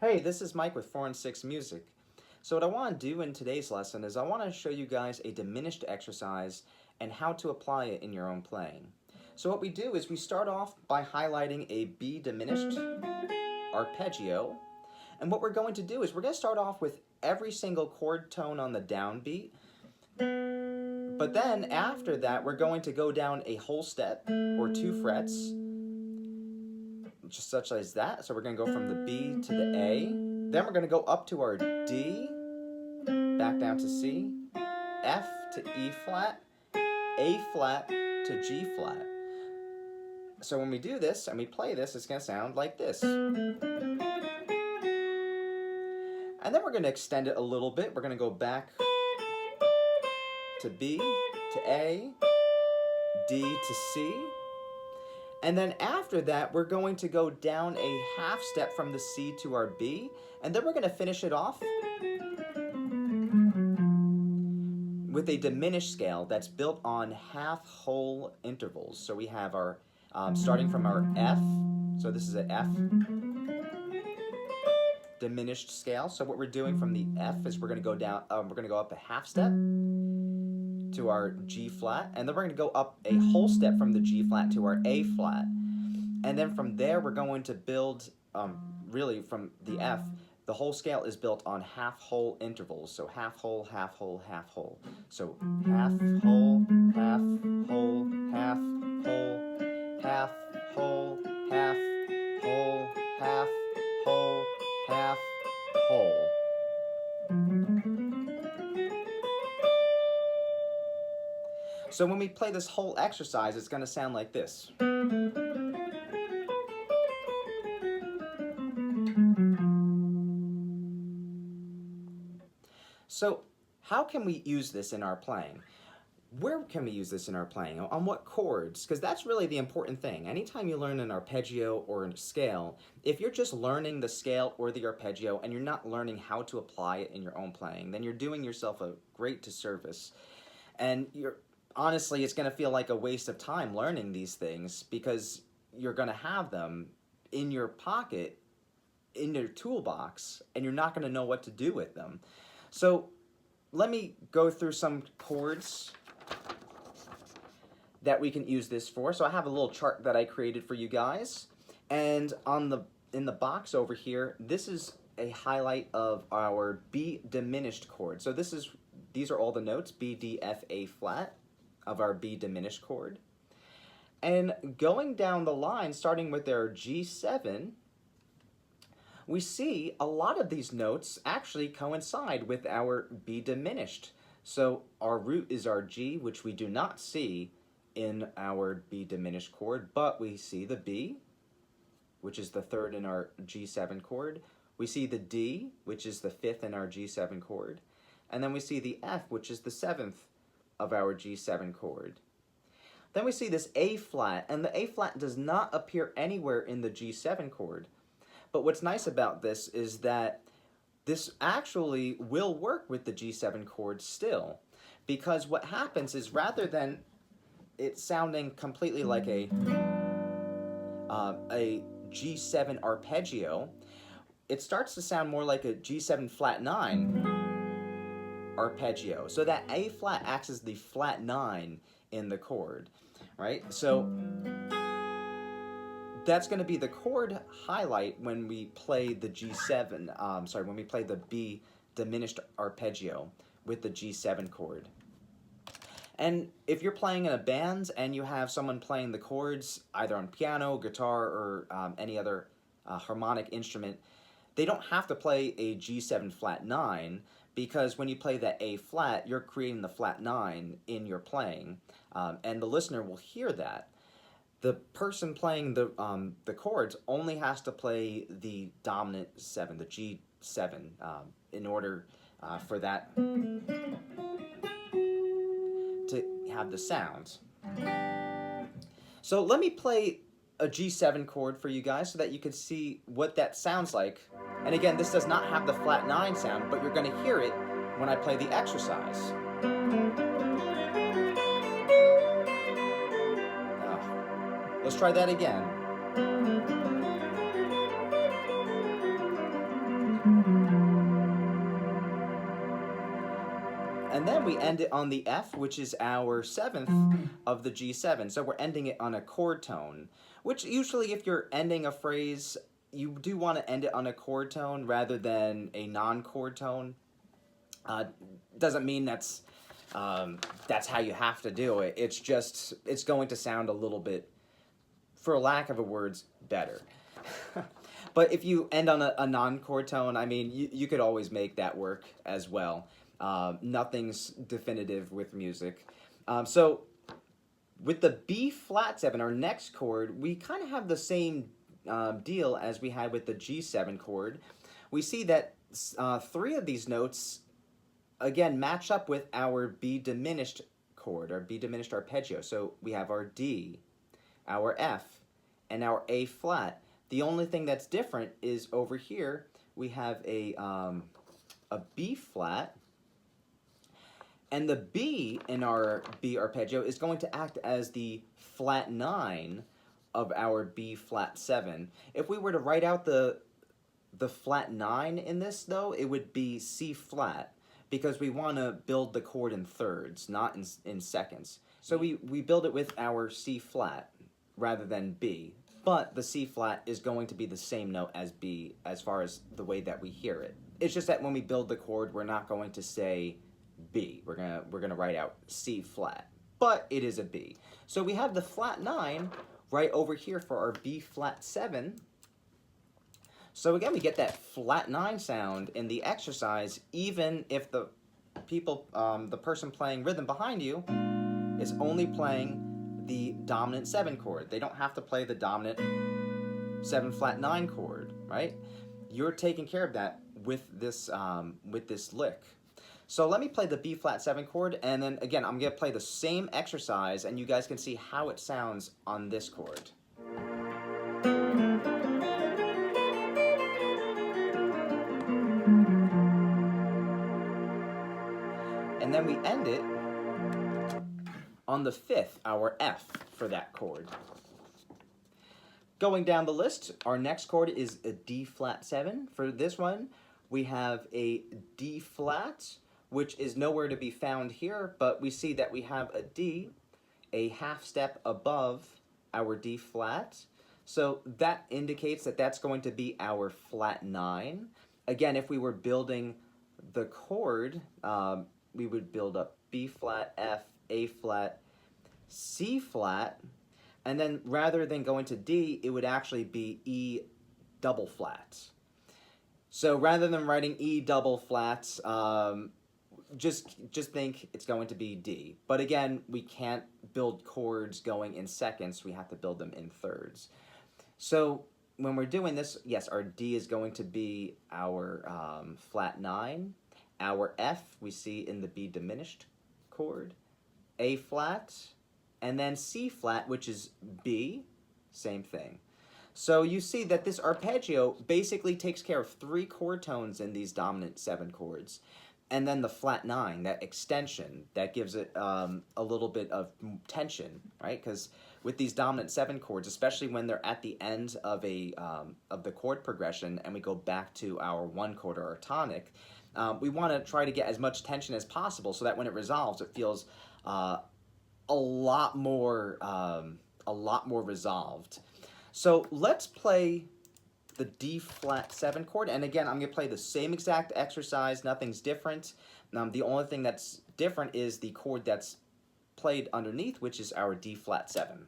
Hey, this is Mike with 4 and 6 Music. So what I want to do in today's lesson is I want to show you guys a diminished exercise and how to apply it in your own playing. So what we do is we start off by highlighting a B diminished arpeggio. And what we're going to do is we're going to start off with every single chord tone on the downbeat. But then after that, we're going to go down a whole step or 2 frets, just such as that. So we're going to go from the B to the A. Then we're going to go up to our D, back down to C, F to E flat, A flat to G flat. So when we do this and we play this, it's going to sound like this. And then we're going to extend it a little bit. We're going to go back to B, to A, D to C. And then after that, we're going to go down a half step from the C to our B. And then we're going to finish it off with a diminished scale that's built on half-whole intervals. So we have our, starting from our F, so this is an F diminished scale. So what we're doing from the F is we're going to go down, we're going to go up a half step to our G flat, and then we're going to go up a whole step from the G flat to our A flat. And then from there, we're going to build, really from the F, the whole scale is built on half-whole intervals. So half-whole, half-whole, half-whole. So half-whole, half-whole, half-whole, half-whole, half-whole, half-whole, half-whole. So when we play this whole exercise, it's going to sound like this. So how can we use this in our playing? Where can we use this in our playing? On what chords? Because that's really the important thing. Anytime you learn an arpeggio or a scale, if you're just learning the scale or the arpeggio and you're not learning how to apply it in your own playing, then you're doing yourself a great disservice. And honestly, it's going to feel like a waste of time learning these things because you're going to have them in your pocket, in your toolbox, and you're not going to know what to do with them. So let me go through some chords that we can use this for. So I have a little chart that I created for you guys. And in the box over here, this is a highlight of our B diminished chord. So these are all the notes, B, D, F, A flat of our B diminished chord. And going down the line, starting with our G7, we see a lot of these notes actually coincide with our B diminished. So our root is our G, which we do not see in our B diminished chord, but we see the B, which is the 3rd in our G7 chord. We see the D, which is the 5th in our G7 chord. And then we see the F, which is the 7th of our G7 chord. Then we see this A flat, and the A flat does not appear anywhere in the G7 chord. But what's nice about this is that this actually will work with the G7 chord still, because what happens is rather than it sounding completely like a G7 arpeggio, it starts to sound more like a G7 flat 9 arpeggio. So that A flat acts as the flat 9 in the chord, right? So that's going to be the chord highlight when we play the G7, when we play the B diminished arpeggio with the G7 chord. And if you're playing in a band and you have someone playing the chords, either on piano, guitar, or any other harmonic instrument, they don't have to play a G7 flat 9, because when you play that A flat, you're creating the flat 9 in your playing, and the listener will hear that. The person playing the chords only has to play the dominant 7, the G7, in order for that to have the sound. So let me play a G7 chord for you guys so that you can see what that sounds like. And again, this does not have the flat 9 sound, but you're going to hear it when I play the exercise. Let's try that again. And then we end it on the F, which is our 7th of the G7. So we're ending it on a chord tone, which usually if you're ending a phrase, you do want to end it on a chord tone rather than a non-chord tone. Doesn't mean that's how you have to do it. It's just, it's going to sound a little bit, for lack of a words, better. But if you end on a non-chord tone, I mean, you could always make that work as well. Nothing's definitive with music. So with the B flat 7, our next chord, we kind of have the same deal as we had with the G7 chord. We see that 3 of these notes, again, match up with our B diminished chord, our B diminished arpeggio. So we have our D, our F, and our A flat. The only thing that's different is over here we have a B flat, and the B in our B arpeggio is going to act as the flat 9 of our B flat 7. If we were to write out the flat 9 in this, though, it would be C flat, because we want to build the chord in thirds, not in seconds. So we build it with our C flat rather than B. But the C flat is going to be the same note as B as far as the way that we hear it. It's just that when we build the chord, we're not going to say B. We're gonna write out C flat, but it is a B. So we have the flat 9 right over here for our B flat 7. So again, we get that flat 9 sound in the exercise, even if the person playing rhythm behind you is only playing the dominant 7 chord. They don't have to play the dominant 7 flat 9 chord, right? You're taking care of that with this lick. So let me play the B flat 7 chord, and then again, I'm gonna play the same exercise, and you guys can see how it sounds on this chord. And then we end it on the 5th, our F for that chord. Going down the list, our next chord is a D flat 7. For this one, we have a D flat, which is nowhere to be found here, but we see that we have a D, a half step above our D flat. So that indicates that that's going to be our flat 9. Again, if we were building the chord, we would build up B flat, F, A flat, C flat, and then rather than going to D, it would actually be E double flat. So rather than writing E double flats, just think it's going to be D. But again, we can't build chords going in seconds. We have to build them in thirds. So when we're doing this, yes, our D is going to be our flat 9. Our F we see in the B diminished chord. A flat, and then C flat, which is B, same thing. So you see that this arpeggio basically takes care of 3 chord tones in these dominant 7 chords. And then the flat 9, that extension, that gives it a little bit of tension, right? Because with these dominant 7 chords, especially when they're at the end of the chord progression and we go back to our 1 chord or our tonic, we want to try to get as much tension as possible so that when it resolves, it feels a lot more resolved. So let's play the D flat 7 chord, and again, I'm going to play the same exact exercise. Nothing's different. The only thing that's different is the chord that's played underneath, which is our D flat 7.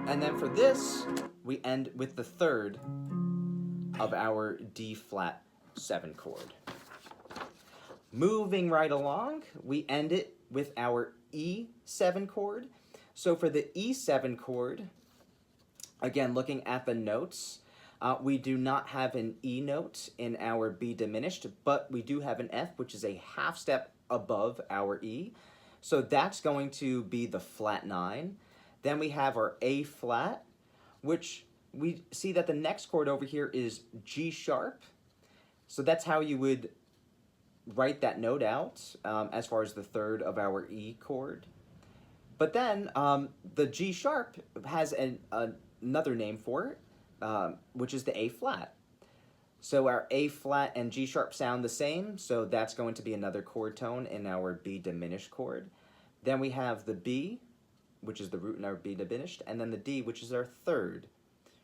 And then for this, we end with the 3rd of our D flat 7 chord. Moving right along, we end it with our E7 chord. So for the E7 chord, again, looking at the notes, we do not have an E note in our B diminished, but we do have an F, which is a half step above our E. So that's going to be the flat 9. Then we have our A flat, which we see that the next chord over here is G sharp. So that's how you would write that note out as far as the 3rd of our E chord. But then the G sharp has another name for it. which is the A flat. So our A flat and G sharp sound the same, so that's going to be another chord tone in our B diminished chord. Then we have the B, which is the root in our B diminished, and then the D, which is our third,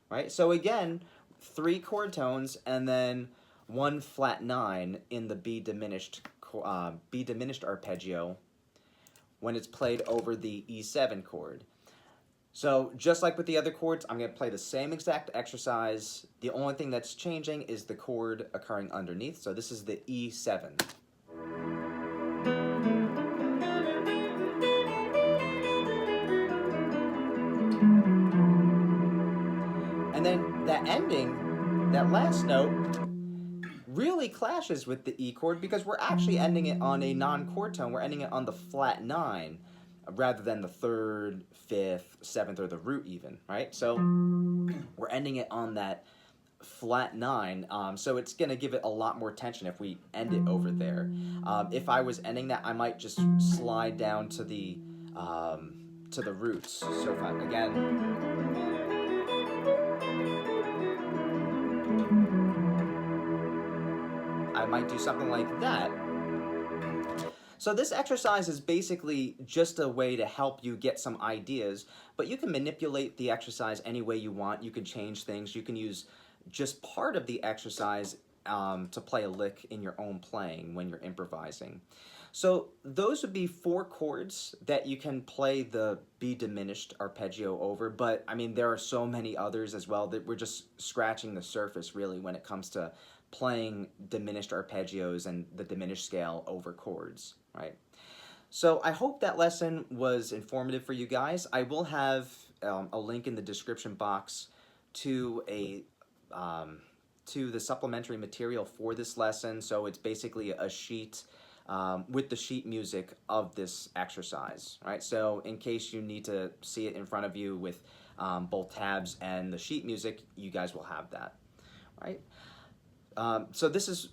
right? So again, 3 chord tones and then 1 flat 9 in the B diminished arpeggio when it's played over the E7 chord. So just like with the other chords, I'm going to play the same exact exercise. The only thing that's changing is the chord occurring underneath. So this is the E7. And then that ending, that last note, really clashes with the E chord because we're actually ending it on a non-chord tone. We're ending it on the flat 9 rather than the 3rd, 5th, 7th, or the root even, right? So we're ending it on that flat 9, so it's going to give it a lot more tension if we end it over there. If I was ending that, I might just slide down to the roots. So if I, again, I might do something like that. So this exercise is basically just a way to help you get some ideas, but you can manipulate the exercise any way you want. You can change things. You can use just part of the exercise to play a lick in your own playing when you're improvising. So those would be 4 chords that you can play the B diminished arpeggio over, but I mean there are so many others as well that we're just scratching the surface really when it comes to playing diminished arpeggios and the diminished scale over chords, right? So I hope that lesson was informative for you guys. I will have a link in the description box to to the supplementary material for this lesson. So it's basically a sheet with the sheet music of this exercise, right? So in case you need to see it in front of you with both tabs and the sheet music, you guys will have that, right? So this is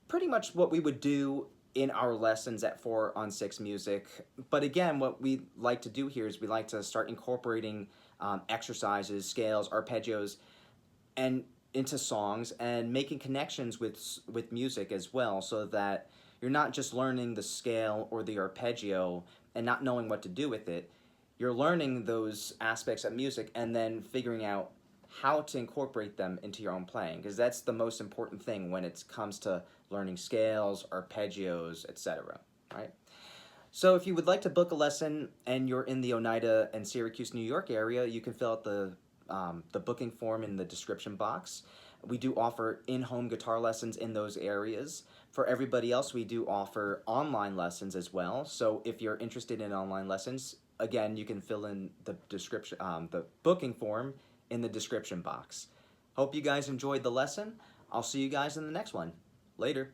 pretty much what we would do in our lessons at 4 on 6 music. But again, what we like to do here is we like to start incorporating exercises, scales, arpeggios, and into songs and making connections with music as well, so that you're not just learning the scale or the arpeggio and not knowing what to do with it. You're learning those aspects of music and then figuring out how to incorporate them into your own playing, because that's the most important thing when it comes to learning scales, arpeggios, etc. Right? So if you would like to book a lesson and you're in the Oneida and Syracuse, New York area, you can fill out the booking form in the description box. We do offer in-home guitar lessons in those areas. For everybody else, we do offer online lessons as well. So if you're interested in online lessons, again, you can fill in the description, the booking form in the description box. Hope you guys enjoyed the lesson. I'll see you guys in the next one. Later.